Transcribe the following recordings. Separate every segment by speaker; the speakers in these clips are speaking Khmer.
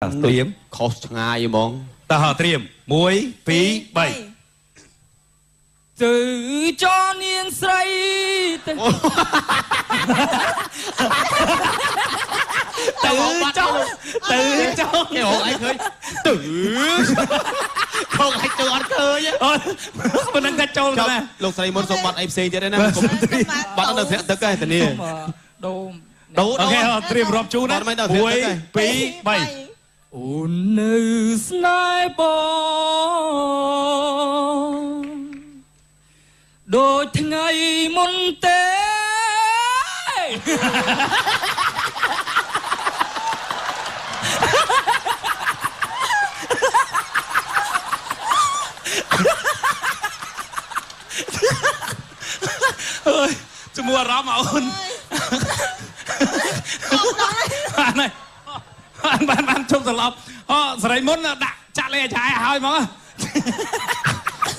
Speaker 1: Tiêm khó ngay mong ta họ tiêm muối phí bảy
Speaker 2: từ cho niên say từ cho
Speaker 1: cái hộ anh khơi từ không anh cho ăn khơi nhé
Speaker 2: mình đang cắt trâu nè
Speaker 1: lục sài môn xong bạn em xây thế đấy nè bạn đã được thiện tới cái tình yêu
Speaker 2: đâu
Speaker 1: đâu
Speaker 2: ok tiêm rộp chú nè
Speaker 1: muối phí bảy
Speaker 2: ôn nữ sniper đôi ngày môn tế ơi chú mua rau mà ôn anh này bạn chụp sờ lọc sợi môn đã chặt lên trái hơi mà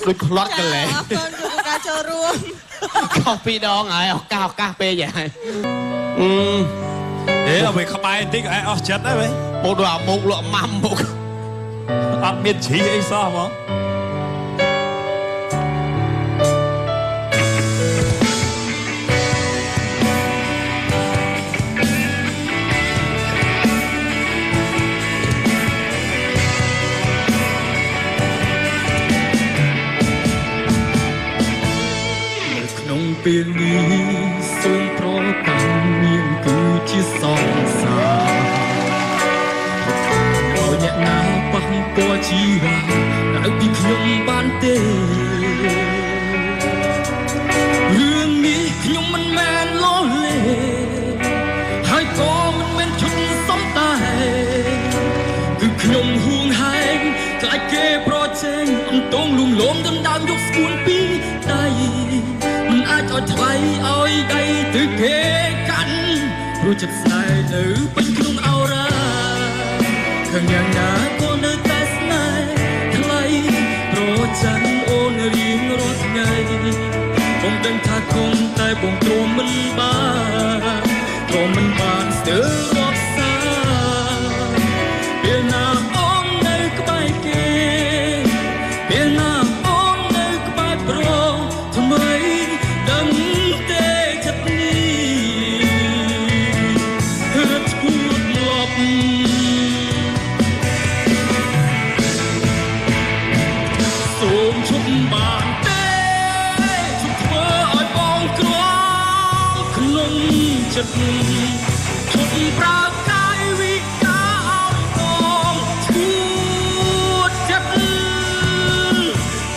Speaker 1: đôi lót cái lệ
Speaker 3: con chụp cá cho luôn
Speaker 1: không phi đo ngài cao cà phê vậy
Speaker 2: thế là mình không ai thích ai chết đấy vậy
Speaker 1: một đoạn một lọ mắm một
Speaker 2: ăn miên chỉ ấy sao mà
Speaker 4: ពេលនេះសូមប្រកាន់មានគឺជាសង្សារបើអ្នកណាប៉ះពាល់ជីវ៉ានៅពីខ្ញុំបានទេរឿងនេះខ្ញុំមិនមែនលោលេហើយក៏មិនមែនឈុតសំតែគឺខ្ញុំហួងហែងខ្លាចគេប្រជែងអំទងលំលំដណ្ដើមយកស្គួនពីដៃអាចឲ្យថ្លៃឲ្យដៃទៅគេកាន់ព្រោះចិត្តស្នេហ៍នៅពេញក្នុងអោរាឃើញយ៉ាងណាក៏នៅតែស្នេហ៍ថ្លៃប្រច័ណ្ឌអូនរៀងរាល់ថ្ងៃខ្ញុំដឹងថាគង់តែបងទ្រាំមិនបានស្ទើររាប់សាពេលណាអូននៅក្បែរគេពេលណាអូននៅក្បែរប្រុសថ្មីដឹងទេចិត្តនេះរត់ឈួតលប់សូមឈប់បានទេឈប់ធ្វើឲ្យបងក្រក្នុងចិត្តឈប់ប្រើកាយវិការឲ្យបងឈួតចិត្ត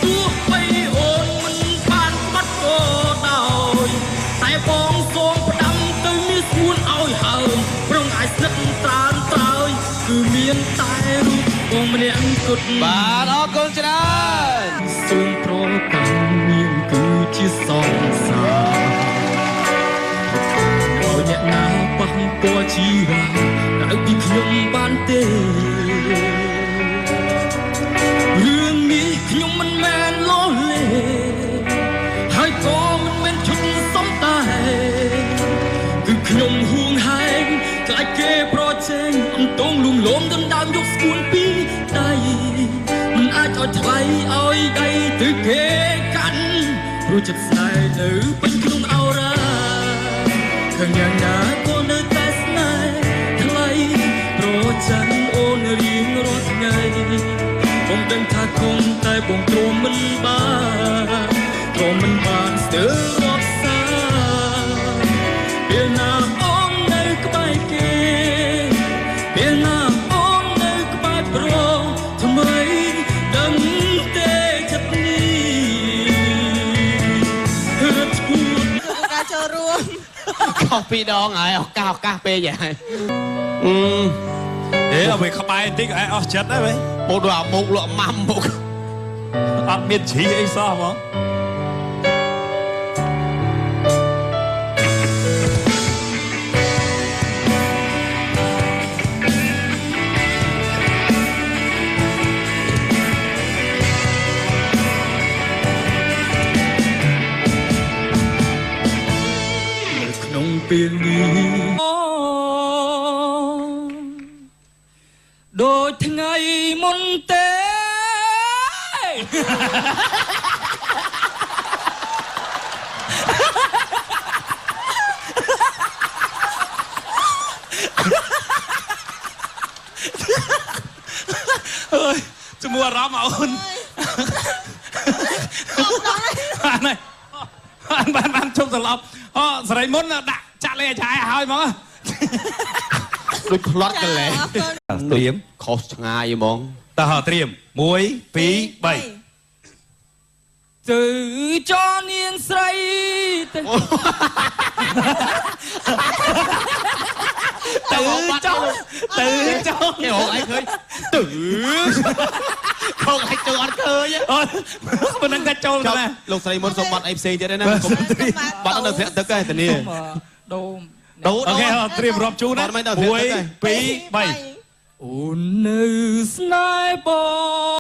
Speaker 4: ទោះបីអូនមិនបានបាត់ក៏ដោយតែបងសូមផ្ដាំទៅមានស្មួនឲ្យហើយប្រងអាចស្និទ្ធត្រើនត្រើយគឺមានតែរូបបងម្នាក់គត់
Speaker 1: បាទអរគុណច្រើន
Speaker 4: សូមប្រកាន់មានគឺជាសង្សារបើអ្នកណាប៉ះពាល់ជីវ៉ានៅពីខ្ញុំបានទេរឿងនេះខ្ញុំមិនមែនលោលេហើយក៏មិនមែនឈុតសំតែគឺខ្ញុំហួងហែងខ្លាចគេប្រជែងអំទងលំលំដណ្ដើមយកស្គួនពីដៃមិនអាចឲ្យថ្លៃឲ្យដៃទៅគេកាន់ព្រោះចិត្តស្នេហ៍នៅពេញក្នុងអោរាឃើញយ៉ាងណាក៏នៅតែស្នេហ៍ថ្លៃប្រច័ណ្ឌអូនរៀងរាល់ថ្ងៃខ្ញុំដឹងថាគង់តែបងទ្រាំមិនបានស្ទើររាប់សាពេលណាអូននៅក្បែរគេពេលណាអូននៅក្បែរប្រុសថ្មីដឹងទេចិត្តនេះរត់ឈួត
Speaker 3: cá cho luôn
Speaker 1: ខុសពីដងហើយឱកាសពេកvậy
Speaker 2: thế là mình không ai thích ai chết đấy vậy
Speaker 1: một đoạn một lọ mắm một
Speaker 2: ăn miên chỉ ấy sao mà
Speaker 4: ពេលនេះ
Speaker 2: ដូ
Speaker 4: ដូចថ្ងៃមុនទេ
Speaker 2: អើយជំនួសអារម្មណ៍អូនបានជុំសន្លប់អូស្រីមុនដាក់ចាក់លេអាចារ្យឲ្យហ្មង
Speaker 1: ដូចផ្លត់កលែ
Speaker 2: ត្រៀម
Speaker 1: ខុសឆ្ងាយហ្មង
Speaker 2: តើត្រៀម1 2 3
Speaker 4: ទៅចនាងស្រីទៅ
Speaker 2: ទៅចុះទៅចុះ
Speaker 1: គេហៅអីឃើញទៅខកឲ្យចូលអត់ឃើញ
Speaker 2: អូមិនដឹងថាចូលទៅណា
Speaker 1: លោកស្រីមុនសុំបាត់អីផ្សេងទៀតណាគុំបាត់នៅស្រាក់ទឹកឯតានី
Speaker 4: ដូម
Speaker 1: ដូរ
Speaker 2: អូខេត្រៀមរាប់ជូនណា
Speaker 1: 1 2 3
Speaker 4: អូននៅស្នេហ៍បង